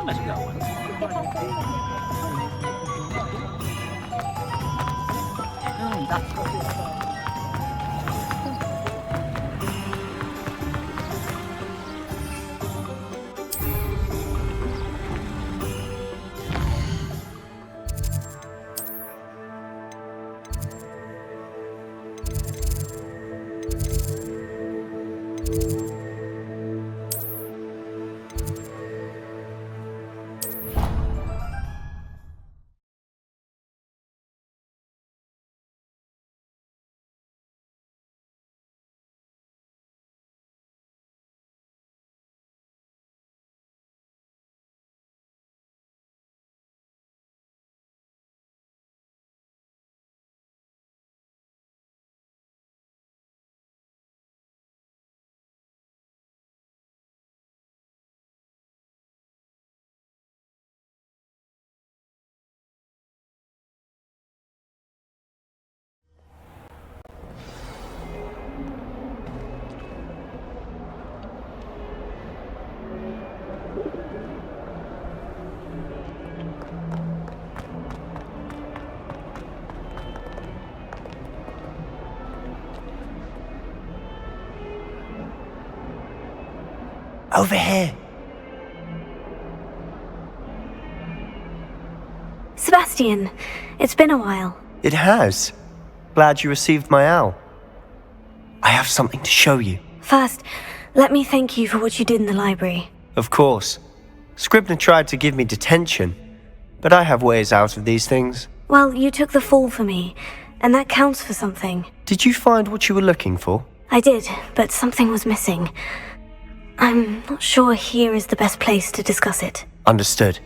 Let's go. Over here. Sebastian, it's been a while. It has. Glad you received my owl. I have something to show you. First, let me thank you for what you did in the library. Of course. Scribner tried to give me detention, but I have ways out of these things. Well, you took the fall for me, and that counts for something. Did you find what you were looking for? I did, but something was missing. I'm not sure here is the best place to discuss it. Understood.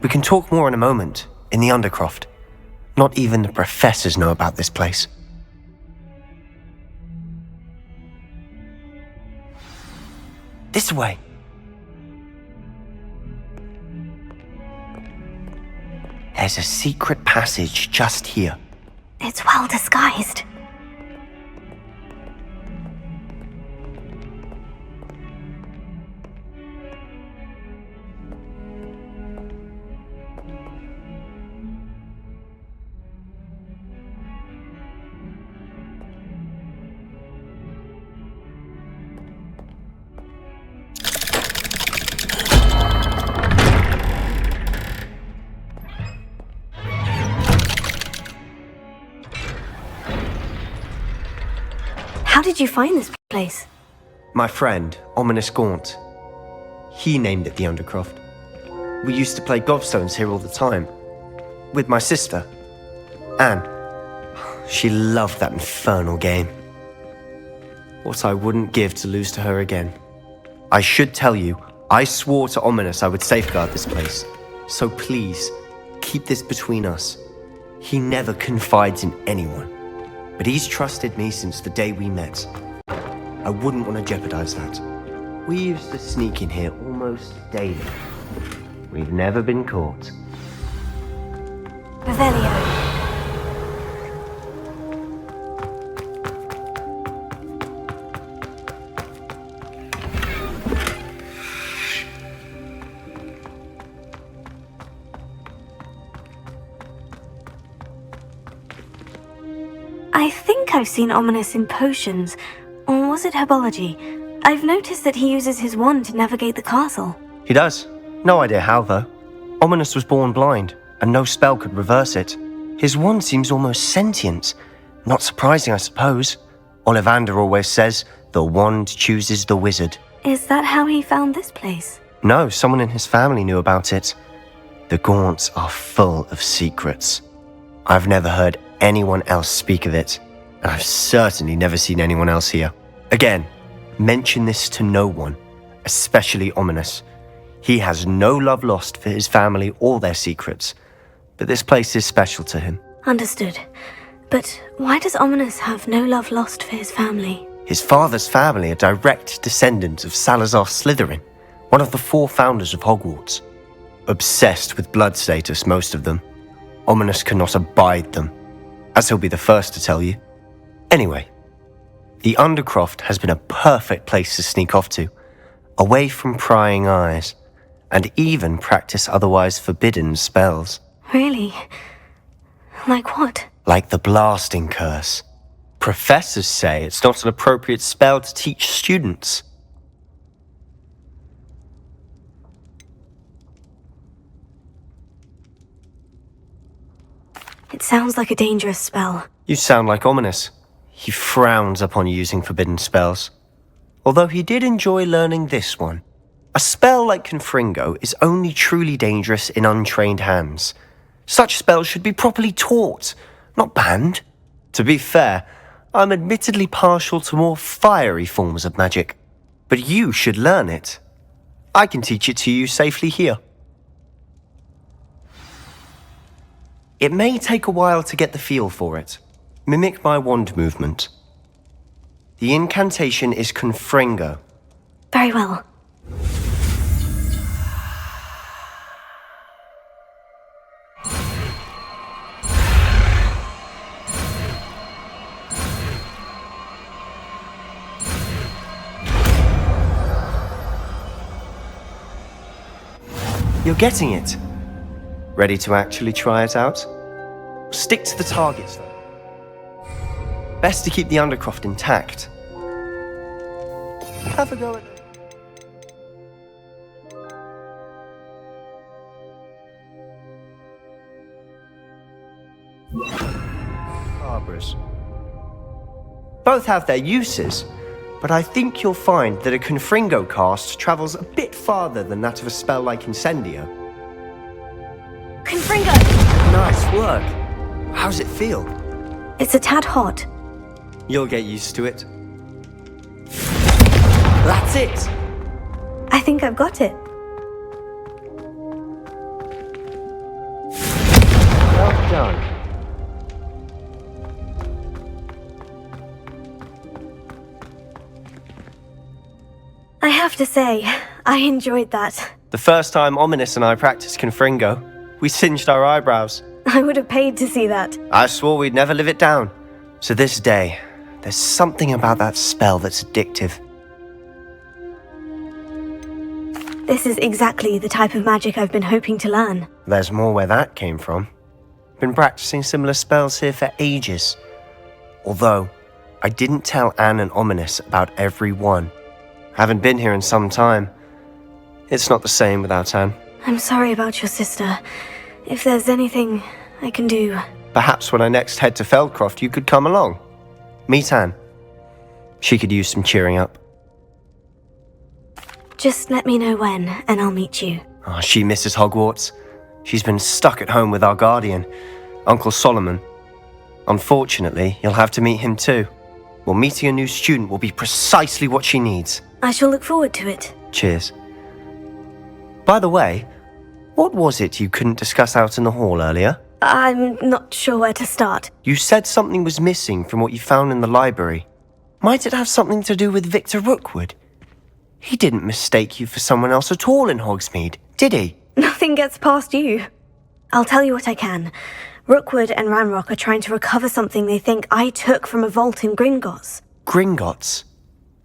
We can talk more in a moment, in the Undercroft. Not even the professors know about this place. This way. There's a secret passage just here. It's well disguised. How did you find this place? My friend, Ominous Gaunt. He named it the Undercroft. We used to play gobstones here all the time. With my sister, Anne. She loved that infernal game. What I wouldn't give to lose to her again. I should tell you, I swore to Ominous I would safeguard this place. So please, keep this between us. He never confides in anyone. But he's trusted me since the day we met. I wouldn't want to jeopardize that. We used to sneak in here almost daily. We've never been caught. Revelio. I think I've seen Ominous in potions, or was it herbology? I've noticed that he uses his wand to navigate the castle. He does. No idea how, though. Ominous was born blind, and no spell could reverse it. His wand seems almost sentient. Not surprising, I suppose. Ollivander always says, the wand chooses the wizard. Is that how he found this place? No, someone in his family knew about it. The Gaunts are full of secrets. I've never heard anyone else speak of it, and I've certainly never seen anyone else here. Again, mention this to no one, especially Ominous. He has no love lost for his family or their secrets, but this place is special to him. Understood. But why does Ominous have no love lost for his family? His father's family are direct descendants of Salazar Slytherin, one of the 4 founders of Hogwarts. Obsessed with blood status, most of them. Ominous cannot abide them, as he'll be the first to tell you. Anyway, the Undercroft has been a perfect place to sneak off to, away from prying eyes, and even practice otherwise forbidden spells. Really? Like what? Like the blasting curse. Professors say it's not an appropriate spell to teach students. It sounds like a dangerous spell. You sound like Ominous. He frowns upon using forbidden spells. Although he did enjoy learning this one. A spell like Confringo is only truly dangerous in untrained hands. Such spells should be properly taught, not banned. To be fair, I'm admittedly partial to more fiery forms of magic. But you should learn it. I can teach it to you safely here. It may take a while to get the feel for it. Mimic my wand movement. The incantation is Confringo. Very well. You're getting it. Ready to actually try it out? Stick to the targets, though. Best to keep the Undercroft intact. Have a go at it. Arbors. Both have their uses, but I think you'll find that a Confringo cast travels a bit farther than that of a spell like Incendio. Confringo! Nice work. How's it feel? It's a tad hot. You'll get used to it. That's it! I think I've got it. Well done. I have to say, I enjoyed that. The first time Ominous and I practiced Confringo, we singed our eyebrows. I would have paid to see that. I swore we'd never live it down. So this day, there's something about that spell that's addictive. This is exactly the type of magic I've been hoping to learn. There's more where that came from. Been practicing similar spells here for ages. Although, I didn't tell Anne and Ominous about every one. Haven't been here in some time. It's not the same without Anne. I'm sorry about your sister. If there's anything I can do... Perhaps when I next head to Feldcroft, you could come along. Meet Anne. She could use some cheering up. Just let me know when, and I'll meet you. Oh, she misses Hogwarts. She's been stuck at home with our guardian, Uncle Solomon. Unfortunately, you'll have to meet him too. Well, meeting a new student will be precisely what she needs. I shall look forward to it. Cheers. By the way, what was it you couldn't discuss out in the hall earlier? I'm not sure where to start. You said something was missing from what you found in the library. Might it have something to do with Victor Rookwood? He didn't mistake you for someone else at all in Hogsmeade, did he? Nothing gets past you. I'll tell you what I can. Rookwood and Ranrock are trying to recover something they think I took from a vault in Gringotts. Gringotts?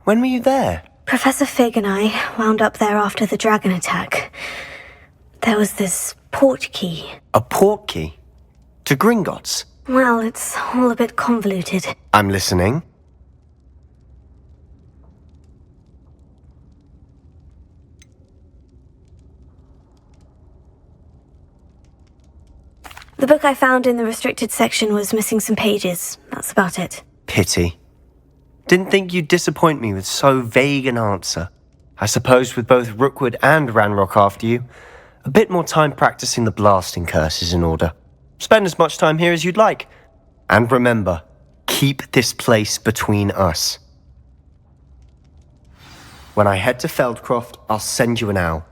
When were you there? Professor Fig and I wound up there after the dragon attack. There was this port key. A port key? To Gringotts? Well, it's all a bit convoluted. I'm listening. The book I found in the restricted section was missing some pages. That's about it. Pity. Didn't think you'd disappoint me with so vague an answer. I suppose with both Rookwood and Ranrock after you, a bit more time practicing the blasting curse is in order. Spend as much time here as you'd like. And remember, keep this place between us. When I head to Feldcroft, I'll send you an owl.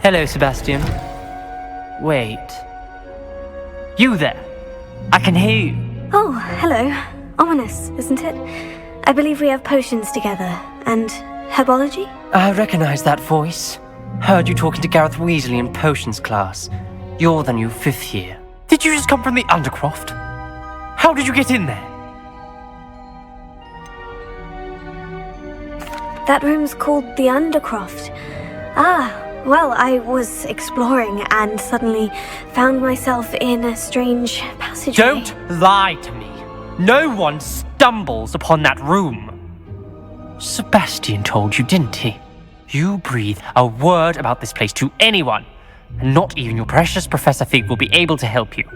Hello, Sebastian. Wait. You there? I can hear you. Oh, hello. Ominous, isn't it? I believe we have potions together. And herbology? I recognize that voice. Heard you talking to Gareth Weasley in potions class. You're the new 5th year. Did you just come from the Undercroft? How did you get in there? That room's called the Undercroft. Well, I was exploring and suddenly found myself in a strange passageway. Don't lie to me. No one stumbles upon that room. Sebastian told you, didn't he? You breathe a word about this place to anyone, and not even your precious Professor Fig will be able to help you.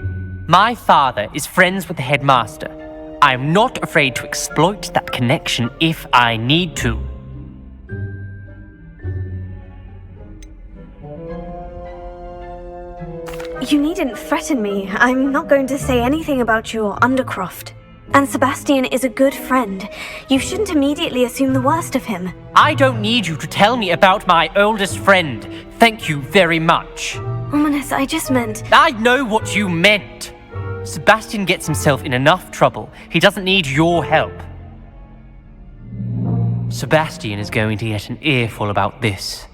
My father is friends with the headmaster. I am not afraid to exploit that connection if I need to. You needn't threaten me. I'm not going to say anything about your Undercroft. And Sebastian is a good friend. You shouldn't immediately assume the worst of him. I don't need you to tell me about my oldest friend. Thank you very much. Ominous, I just meant... I know what you meant. Sebastian gets himself in enough trouble. He doesn't need your help. Sebastian is going to get an earful about this.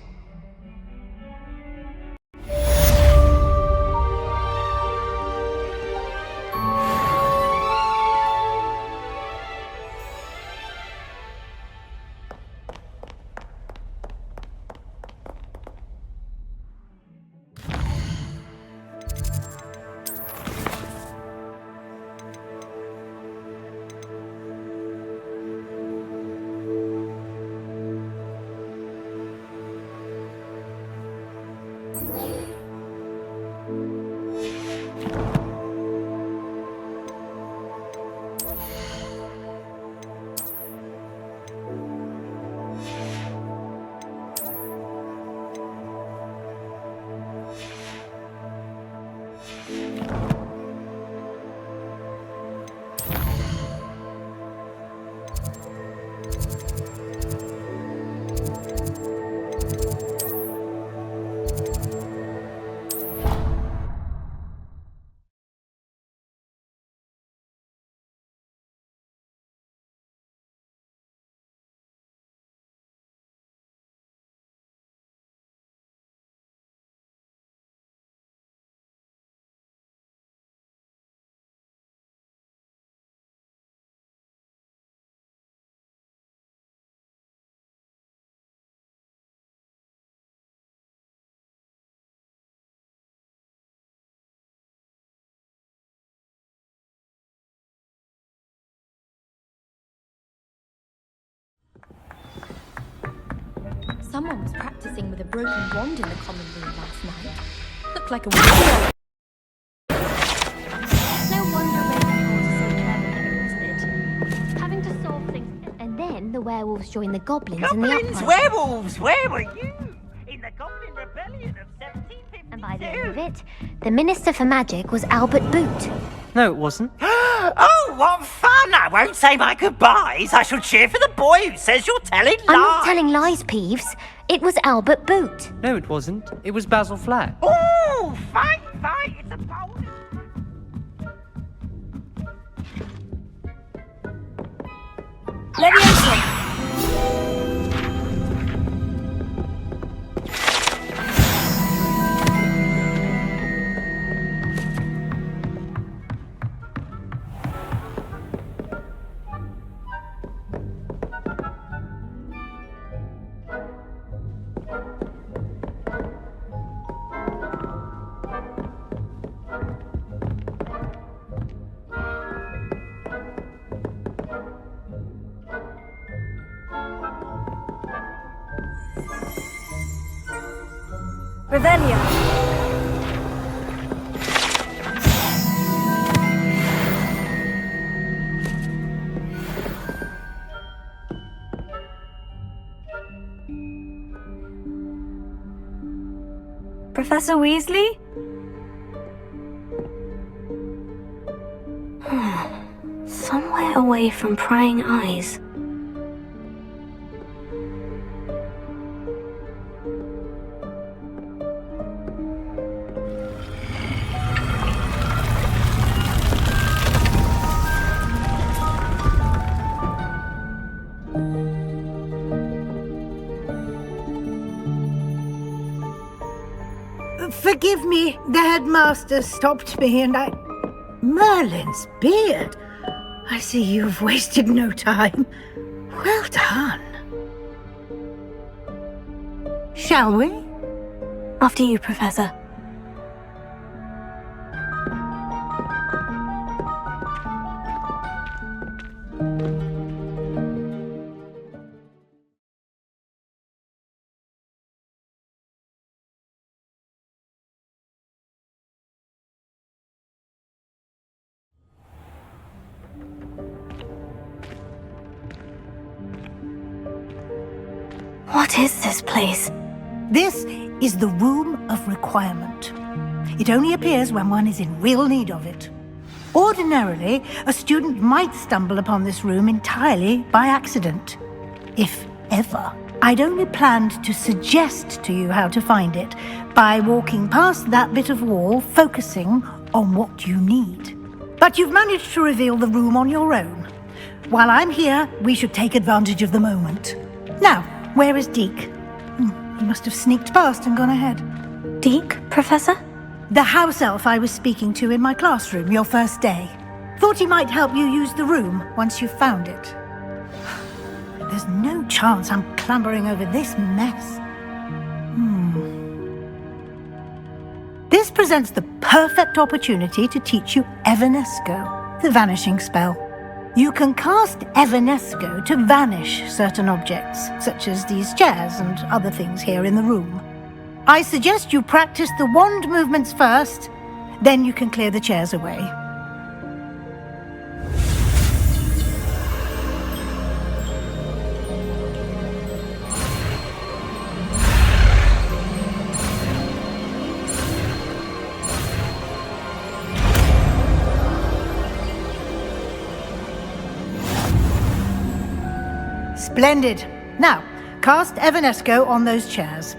Someone was practicing with a broken wand in the common room last night. Looked like a wizard. No wonder Ravenclaw is so clever, isn't it? Having to solve things, and then the werewolves join the goblins in the Goblins, uprising. werewolves, where were you? In the Goblin Rebellion of 1752. And by the end of it, the Minister for Magic was Albert Boot. No, it wasn't. Oh, what fun! I won't say my goodbyes. I shall cheer for the boy who says you're telling lies. I'm not telling lies, Peeves. It was Albert Boot. No, it wasn't. It was Basil Flack. Oh, fight! It's a bold... Leviosa! Revelio. Professor Weasley? Somewhere away from prying eyes. Forgive me, the headmaster stopped me and I... Merlin's beard! I see you've wasted no time. Well done. Shall we? After you, Professor. What is this place? This is the Room of Requirement. It only appears when one is in real need of it. Ordinarily, a student might stumble upon this room entirely by accident. If ever. I'd only planned to suggest to you how to find it by walking past that bit of wall, focusing on what you need. But you've managed to reveal the room on your own. While I'm here, we should take advantage of the moment. Now, where is Deke? He must have sneaked past and gone ahead. Deke, Professor? The house elf I was speaking to in my classroom your first day. Thought he might help you use the room once you've found it. There's no chance I'm clambering over this mess. This presents the perfect opportunity to teach you Evanesco, the vanishing spell. You can cast Evanesco to vanish certain objects, such as these chairs and other things here in the room. I suggest you practice the wand movements first, then you can clear the chairs away. Splendid. Now, cast Evanesco on those chairs.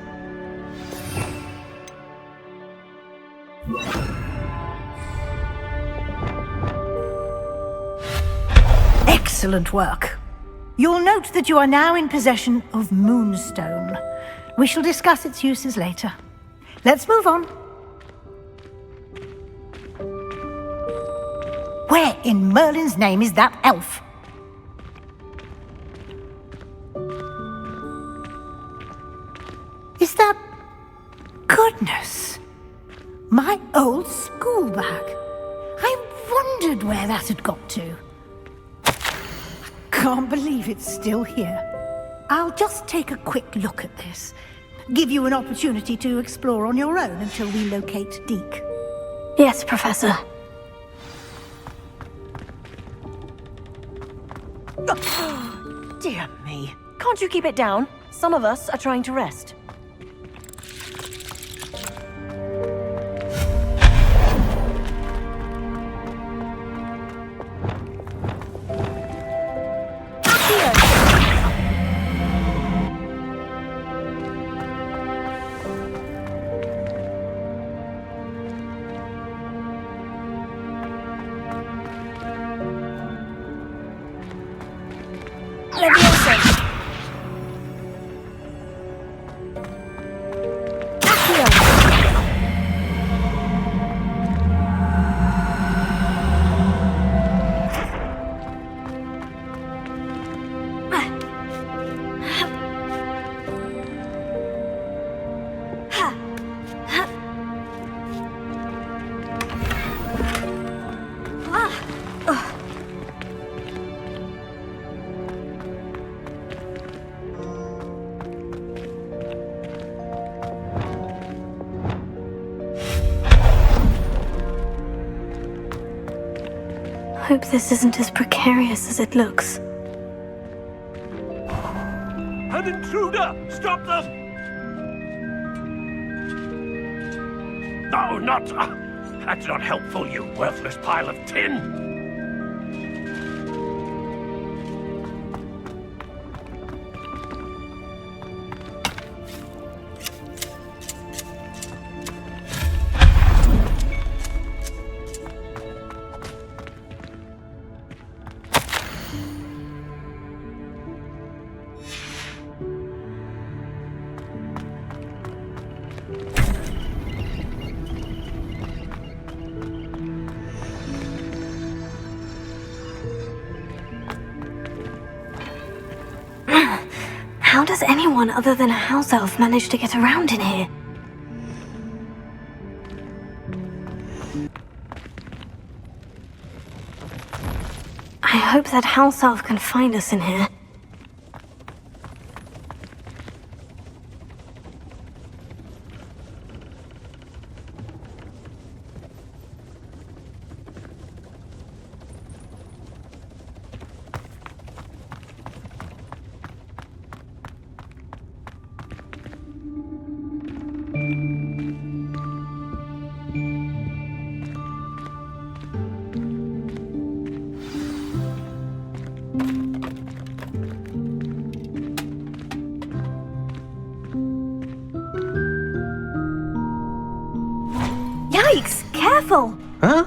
Excellent work. You'll note that you are now in possession of Moonstone. We shall discuss its uses later. Let's move on. Where in Merlin's name is that elf? Is that... Goodness! My old school bag. I wondered where that had got to. I can't believe it's still here. I'll just take a quick look at this. Give you an opportunity to explore on your own until we locate Deke. Yes, Professor. Dear me. Can't you keep it down? Some of us are trying to rest. Hope this isn't as precarious as it looks. An intruder! Stop them! No, not... that's not helpful, you worthless pile of tin! How does anyone other than a house elf manage to get around in here? I hope that house elf can find us in here. Yikes! Careful! Huh?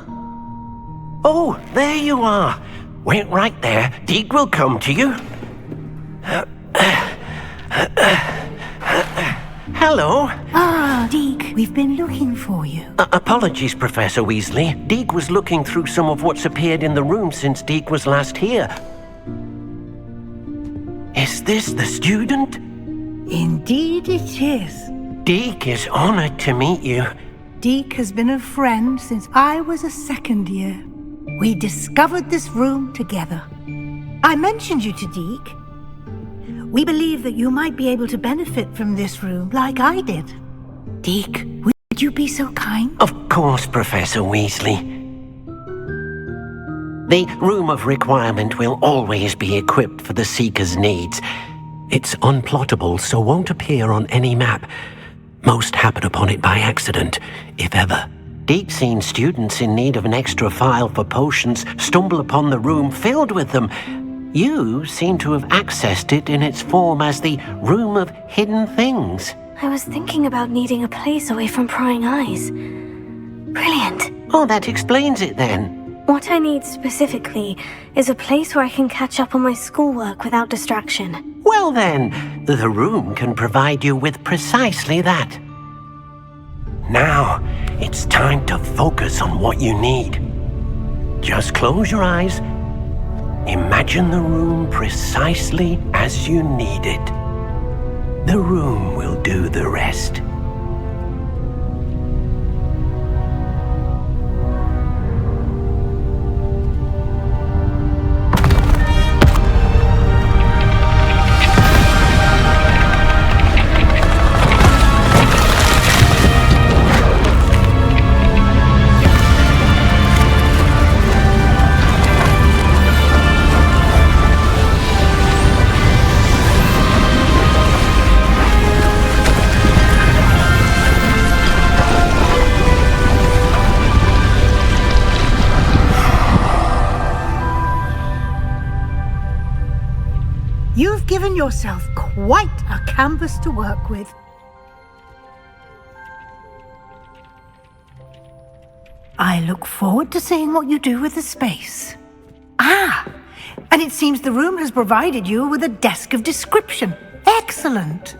Oh, there you are. Wait right there. Deek will come to you. Hello. Ah, Deke, we've been looking for you. Apologies, Professor Weasley. Deek was looking through some of what's appeared in the room since Deek was last here. Is this the student? Indeed it is. Deek is honored to meet you. Deke has been a friend since I was a second year. We discovered this room together. I mentioned you to Deke. We believe that you might be able to benefit from this room like I did. Deke, would you be so kind? Of course, Professor Weasley. The Room of Requirement will always be equipped for the Seeker's needs. It's unplottable, so won't appear on any map. Most happen upon it by accident, if ever. Deke's seen students in need of an extra file for potions stumble upon the room filled with them. You seem to have accessed it in its form as the Room of Hidden Things. I was thinking about needing a place away from prying eyes. Brilliant. Oh, that explains it then. What I need specifically is a place where I can catch up on my schoolwork without distraction. Well then, the room can provide you with precisely that. Now, it's time to focus on what you need. Just close your eyes. Imagine the room precisely as you need it. The room will do the rest. You've given yourself quite a canvas to work with. I look forward to seeing what you do with the space. Ah, and it seems the room has provided you with a desk of description. Excellent.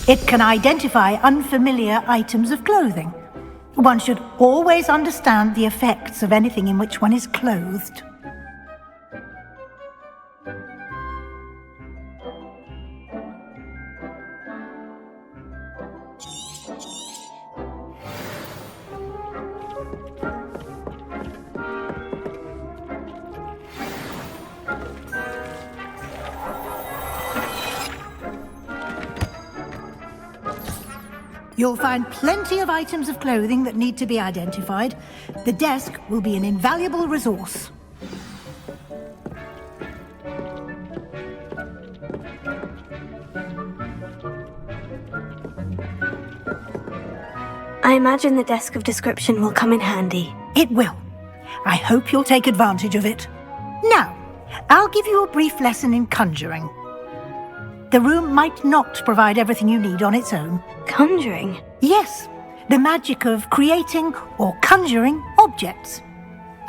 It can identify unfamiliar items of clothing. One should always understand the effects of anything in which one is clothed. You'll find plenty of items of clothing that need to be identified. The desk will be an invaluable resource. I imagine the desk of description will come in handy. It will. I hope you'll take advantage of it. Now, I'll give you a brief lesson in conjuring. The room might not provide everything you need on its own. Conjuring? Yes, the magic of creating or conjuring objects.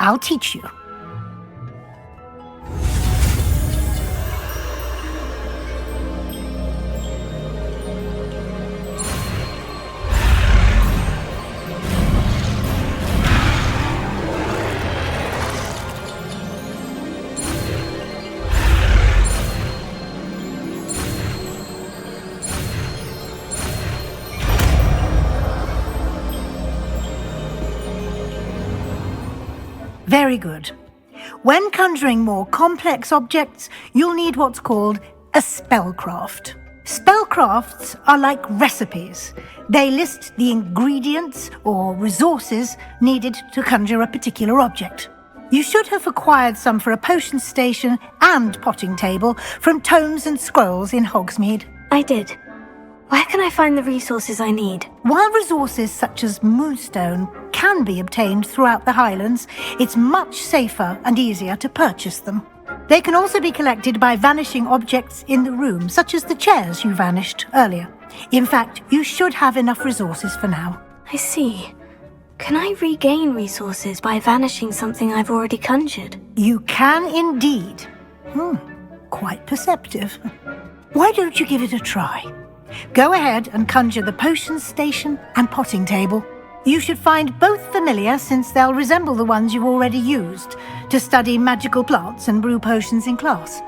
I'll teach you. Very good. When conjuring more complex objects, you'll need what's called a spellcraft. Spellcrafts are like recipes. They list the ingredients or resources needed to conjure a particular object. You should have acquired some for a potion station and potting table from tomes and scrolls in Hogsmeade. I did. Where can I find the resources I need? While resources such as moonstone can be obtained throughout the Highlands, it's much safer and easier to purchase them. They can also be collected by vanishing objects in the room, such as the chairs you vanished earlier. In fact, you should have enough resources for now. I see. Can I regain resources by vanishing something I've already conjured? You can indeed. Quite perceptive. Why don't you give it a try? Go ahead and conjure the potion station and potting table. You should find both familiar, since they'll resemble the ones you've already used to study magical plants and brew potions in class.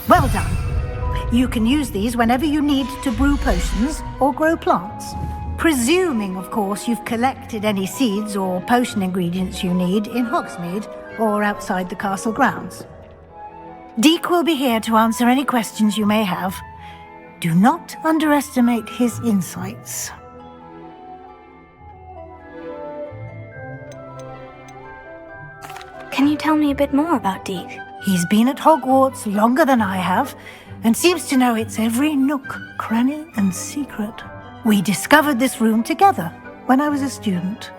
Well done. You can use these whenever you need to brew potions or grow plants. Presuming, of course, you've collected any seeds or potion ingredients you need in Hogsmeade or outside the castle grounds. Deek will be here to answer any questions you may have. Do not underestimate his insights. Can you tell me a bit more about Deek? He's been at Hogwarts longer than I have, and seems to know its every nook, cranny, and secret. We discovered this room together when I was a student.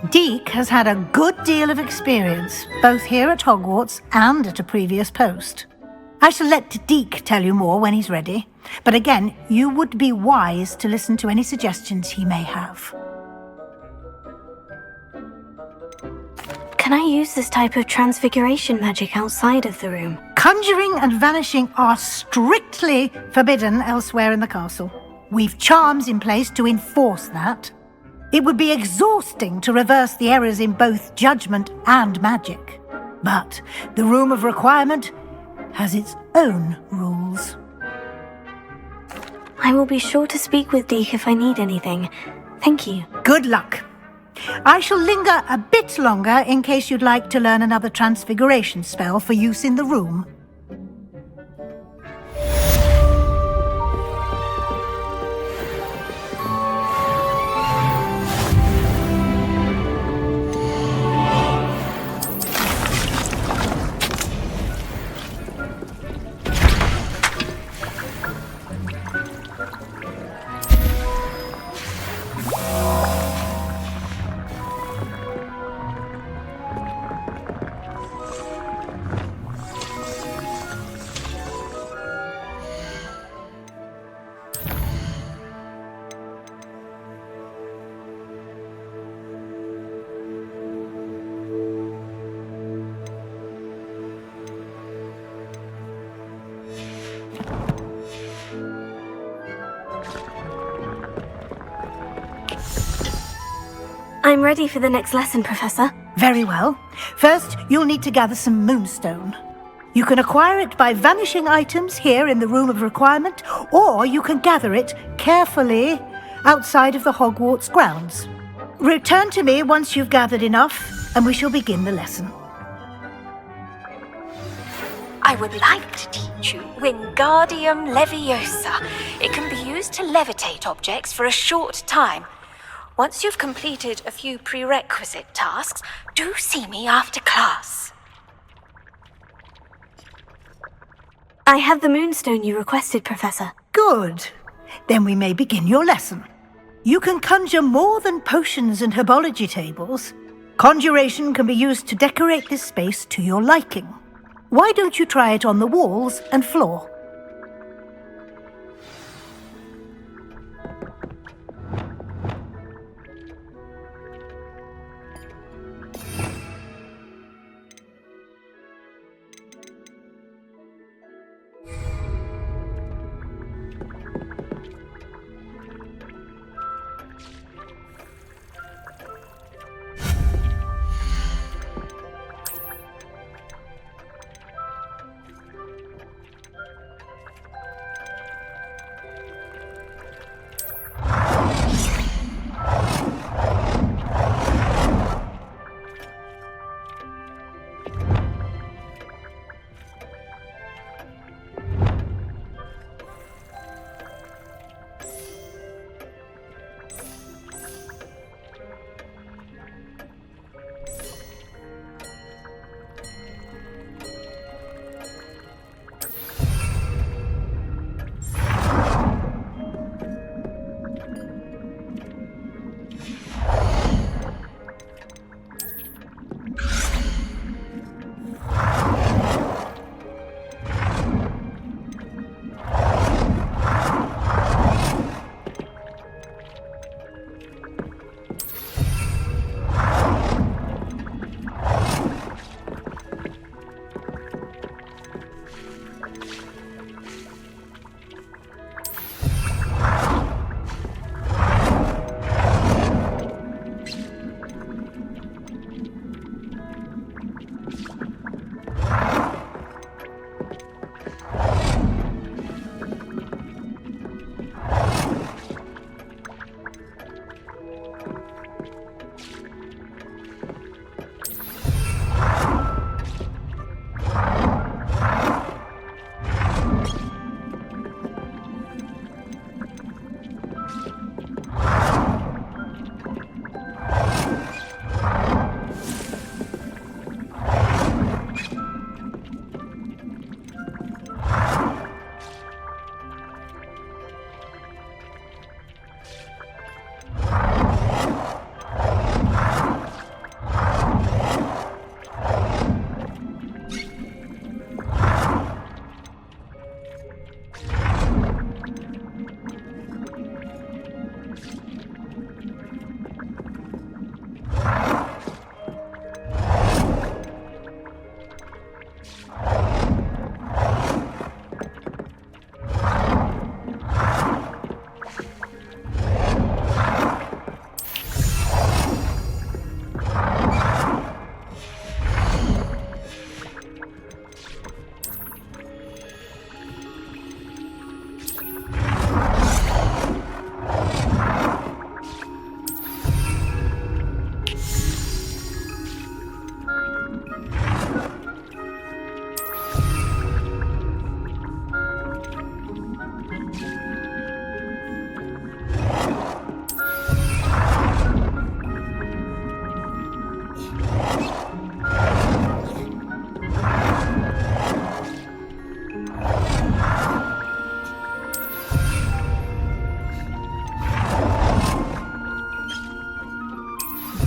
Deek has had a good deal of experience, both here at Hogwarts and at a previous post. I shall let Deek tell you more when he's ready, but again, you would be wise to listen to any suggestions he may have. Can I use this type of transfiguration magic outside of the room? Conjuring and vanishing are strictly forbidden elsewhere in the castle. We've charms in place to enforce that. It would be exhausting to reverse the errors in both judgment and magic. But the Room of Requirement has its own rules. I will be sure to speak with Deek if I need anything. Thank you. Good luck. I shall linger a bit longer in case you'd like to learn another transfiguration spell for use in the room. I'm ready for the next lesson, Professor. Very well. First, you'll need to gather some moonstone. You can acquire it by vanishing items here in the Room of Requirement, or you can gather it carefully outside of the Hogwarts grounds. Return to me once you've gathered enough, and we shall begin the lesson. I would like to teach you Wingardium Leviosa. It can be used to levitate objects for a short time. Once you've completed a few prerequisite tasks, do see me after class. I have the moonstone you requested, Professor. Good. Then we may begin your lesson. You can conjure more than potions and herbology tables. Conjuration can be used to decorate this space to your liking. Why don't you try it on the walls and floor?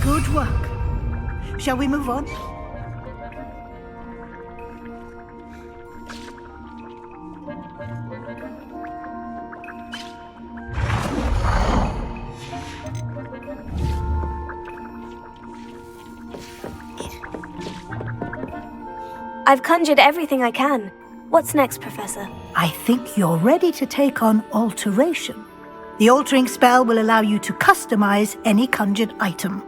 Good work. Shall we move on? I've conjured everything I can. What's next, Professor? I think you're ready to take on alteration. The altering spell will allow you to customize any conjured item.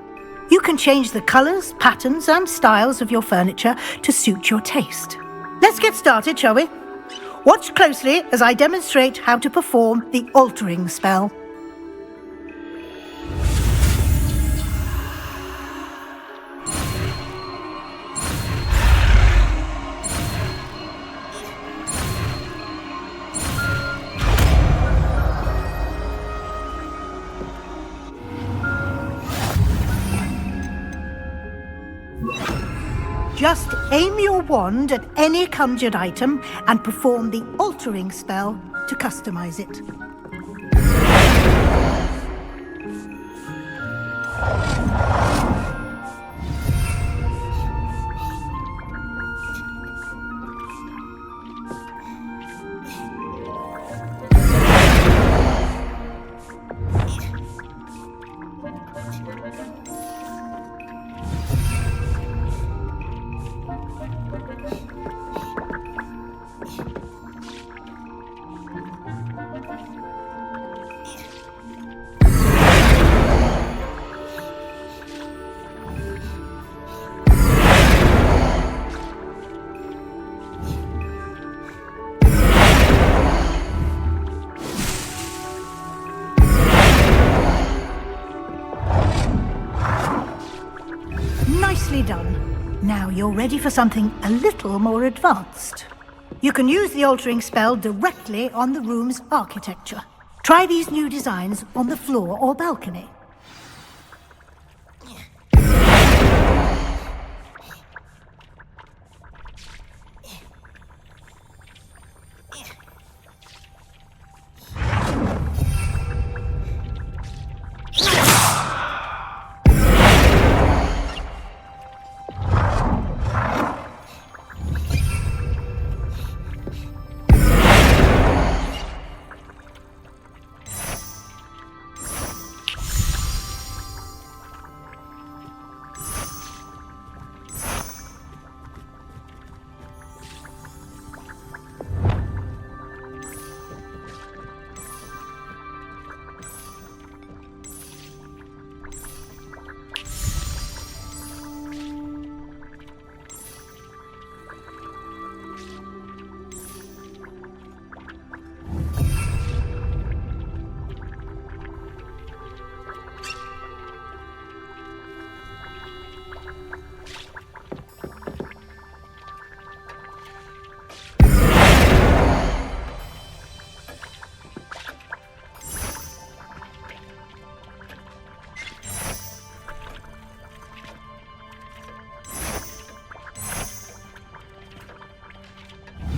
You can change the colours, patterns and styles of your furniture to suit your taste. Let's get started, shall we? Watch closely as I demonstrate how to perform the altering spell. Just aim your wand at any conjured item and perform the altering spell to customize it. Nicely done. Now you're ready for something a little more advanced. You can use the altering spell directly on the room's architecture. Try these new designs on the floor or balcony.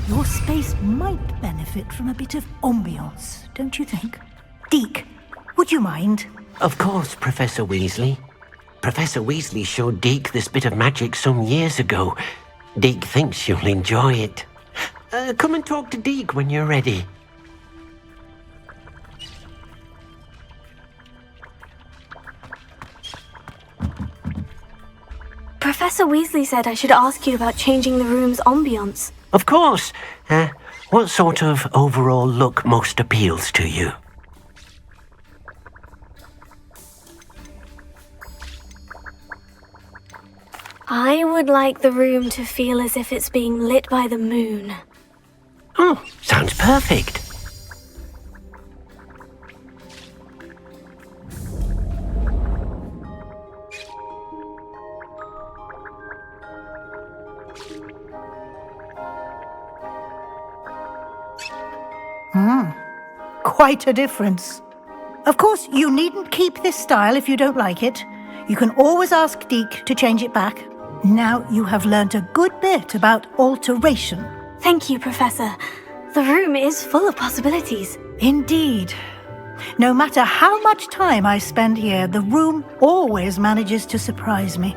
Your space might benefit from a bit of ambiance, don't you think? Deke, would you mind? Of course, Professor Weasley. Professor Weasley showed Deke this bit of magic some years ago. Deke thinks you'll enjoy it. Come and talk to Deke when you're ready. Professor Weasley said I should ask you about changing the room's ambiance. Of course. What sort of overall look most appeals to you? I would like the room to feel as if it's being lit by the moon. Oh, sounds perfect. Quite a difference. Of course, you needn't keep this style if you don't like it. You can always ask Deke to change it back. Now you have learnt a good bit about alteration. Thank you, Professor. The room is full of possibilities. Indeed. No matter how much time I spend here, the room always manages to surprise me.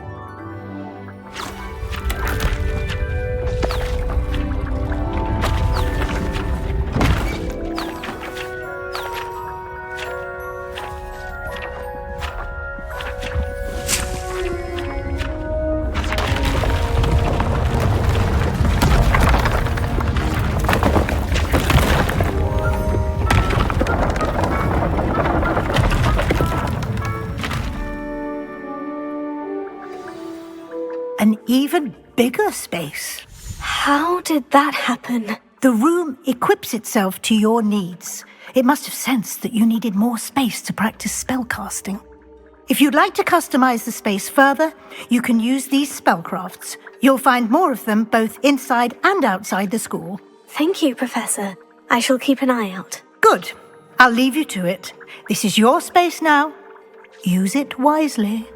an even bigger space. How did that happen? The room equips itself to your needs. It must have sensed that you needed more space to practice spellcasting. If you'd like to customize the space further, you can use these spellcrafts. You'll find more of them both inside and outside the school. Thank you, Professor. I shall keep an eye out. Good. I'll leave you to it. This is your space now. Use it wisely.